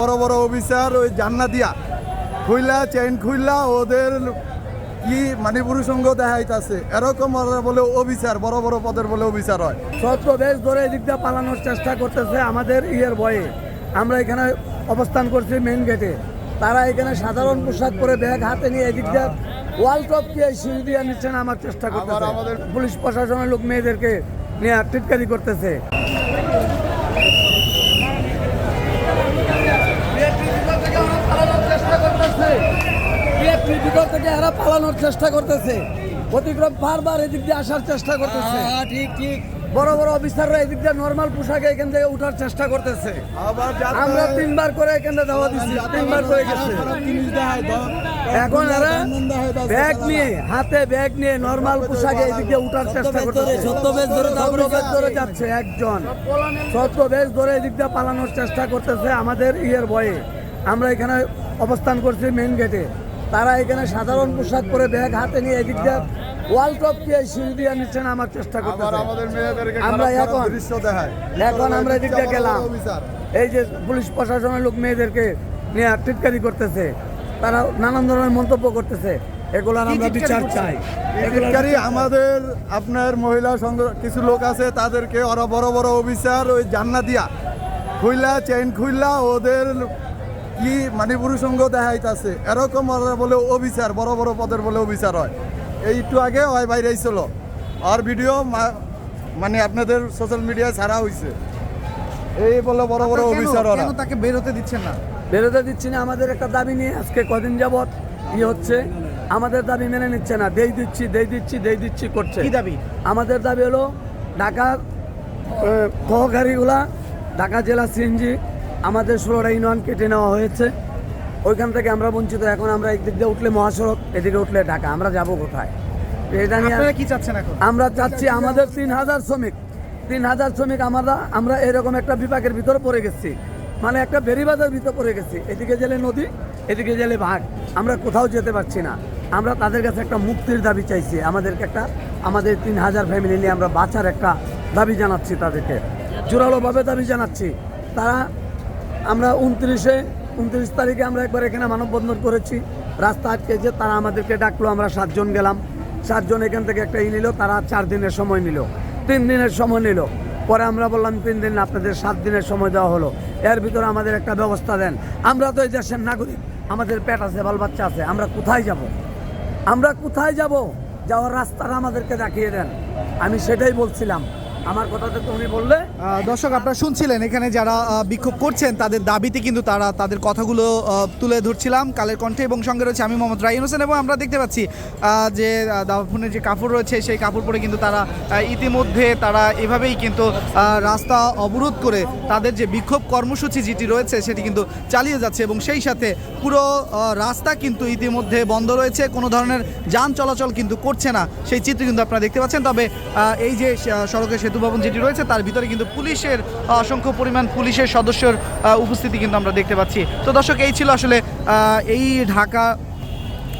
বড় বড় অফিসার ওই জান্নাতিয়া খুইলা চেইন খুইলা ওদের কি মানে পুরুষঙ্গ দেখাইতেছে এরকম বলে অফিসার বড় বড় পদের বলে অফিসার হয়। ছত্রবেশ ধরে এদিক দিয়ে পালানোর চেষ্টা করতেছে আমাদের ভয়ে। আমরা এখানে অবস্থান করছি মেইন গেটে, তারা এখানে সাধারণ পোশাক পরে ব্যাগ হাতে নিয়ে এদিক দিয়ে ওয়াল টপ দিয়ে সিঁড়ি দিয়ে নিচ্ছে নামার চেষ্টা করতেছে। পুলিশ প্রশাসনের লোক মেয়েদেরকে নিয়ে টিটকারি করতেছে। ভিতর থেকে এরা পালানোর চেষ্টা করতেছে, অতিক্রম বারবার এদিক দিয়ে আসার চেষ্টা করতেছে। ঠিক ঠিক বড় বড় অফিসাররা এদিক দিয়ে নর্মাল পোশাকে এখান থেকে উঠার চেষ্টা করতেছে। আমরা 3 বার করে এখানে দাওয়া দিচ্ছি, 3 বার করে গেছে। এখন এরা ব্যাগ নিয়ে হাতে ব্যাগ নিয়ে নর্মাল পোশাকে এদিক দিয়ে উঠার চেষ্টা করতেছে। ছত্রবেশ ধরে যাচ্ছে একজন, ছত্রবেশ ধরে এদিক দিয়ে পালানোর চেষ্টা করতেছে আমাদের ভয়ে। আমরা এখানে অবস্থান করছি মেইন গেটে, তারা এখানে সাধারণ পোশাক পরে ব্যাগ হাতে নিয়ে এদিক দিয়ে ওয়াল টপ দিয়ে সিঁড়ি দিয়ে নিচ্ছে নামার চেষ্টা করতেছে। আমরা এখন আমরা এদিক দিয়ে গেলাম, এই যে পুলিশ প্রশাসনের লোক মেয়েদেরকে নিয়ে টিটকারি করতেছে, তারা নানান ধরনের মন্তব্য করতেছে। এগুলোর আমরা বিচার চাই। টিটকারি আমাদের আপনার মহিলা সংঘ কিছু লোক আছে, তাদেরকে ওরা বড় বড় অফিসার ওই জান্নাতিয়া খুইলা চেইন খুইলা ওদের কি মানে পুরুষঙ্গ দেখাইতেছে এরকম বলে অফিসার বড় বড় পদের বলে অফিসার হয়। এই একটু আগে ওই বাইরে ছিল আর ভিডিও মানে আপনাদের সোশ্যাল মিডিয়ায় ছাড়া হয়েছে। এই বলে বড় বড় অফিসার ওরা তাকে বেরোতে দিচ্ছেন না। বেরোতে দিচ্ছি না। আমাদের একটা দাবি নিয়ে আজকে কদিন যাবৎ হচ্ছে, আমাদের দাবি মেনে নিচ্ছে না। দেই দিচ্ছি করছে। কি দাবি? আমাদের দাবি হলো ঢাকার গাড়িগুলা ঢাকা জেলা সিএনজি আমাদের 16টা ইউনিয়ন কেটে নেওয়া হয়েছে, ওইখান থেকে আমরা বঞ্চিত। এখন আমরা একদিক দিয়ে উঠলে মহাসড়ক, এদিকে উঠলে ঢাকা, আমরা যাব কোথায়? এটা নিয়ে কি চাচ্ছেন এখন? আমরা চাচ্ছি আমাদের 3000 শ্রমিক আমরা এরকম একটা বিভাগের ভিতরে পড়ে গেছি, মানে একটা বেরিবাজার ভিতরে পড়ে গেছি। এদিকে গেলে নদী, এদিকে গেলে ভাগ, আমরা কোথাও যেতে পারছি না। আমরা তাদের কাছে একটা মুক্তির দাবি চাইছি। আমাদের 3000 ফ্যামিলি নিয়ে আমরা বাঁচার একটা দাবি জানাচ্ছি, তাদেরকে জোরালোভাবে দাবি জানাচ্ছি। আমরা 29 তারিখে আমরা একবার এখানে মানববন্ধন করেছি, রাস্তা আটকেছে, তারা আমাদেরকে ডাকলো, আমরা 7 জন গেলাম। 7 জন এখান থেকে একটা নিল, তারা 4 দিনের সময় নিল, 3 দিনের সময় নিল। পরে আমরা বললাম 3 দিন, আপনাদের 7 দিনের সময় দেওয়া হলো, এর ভিতরে আমাদের একটা ব্যবস্থা দেন। আমরা তো এই দেশের নাগরিক, আমাদের পেট আছে, বাল বাচ্চা আছে, আমরা কোথায় যাব? যাওয়ার রাস্তাটা আমাদেরকে দেখিয়ে দেন। আমি সেটাই বলছিলাম, আমার কথাটা তো উনি বললে। দর্শক, আপনারা শুনছিলেন এখানে যারা বিক্ষোভ করছেন তাদের দাবিতে কিন্তু তারা তাদের কথাগুলো তুলে ধরছিলাম কালের কণ্ঠে, এবং সঙ্গে রয়েছে আমি মোহাম্মদ রায়হান হোসেন। এবং আমরা দেখতে পাচ্ছি যে দাফনের যে কাপড় রয়েছে সেই কাপড় পরে কিন্তু তারা ইতিমধ্যে তারা এভাবেই কিন্তু রাস্তা অবরোধ করে তাদের যে বিক্ষোভ কর্মসূচি যেটি রয়েছে সেটি কিন্তু চালিয়ে যাচ্ছে, এবং সেই সাথে পুরো রাস্তা কিন্তু ইতিমধ্যে বন্ধ রয়েছে, কোনো ধরনের যান চলাচল কিন্তু করছে না, সেই চিত্র কিন্তু আপনারা দেখতে পাচ্ছেন। তবে এই যে সড়কের সেতু ভবন যেটি রয়েছে তার ভিতরে কিন্তু পুলিশের অসংখ্য পরিমাণ পুলিশের সদস্যের উপস্থিতি কিন্তু আমরা দেখতে পাচ্ছি। তো দর্শক, এই ছিল আসলে এই ঢাকা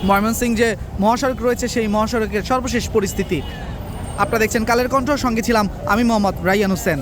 ময়মনসিংহ যে মহাসড়ক রয়েছে সেই মহাসড়কের সর্বশেষ পরিস্থিতি। আপনারা দেখছেন কালের কণ্ঠ, সঙ্গে ছিলাম আমি মোহাম্মদ রায়হান হোসেন।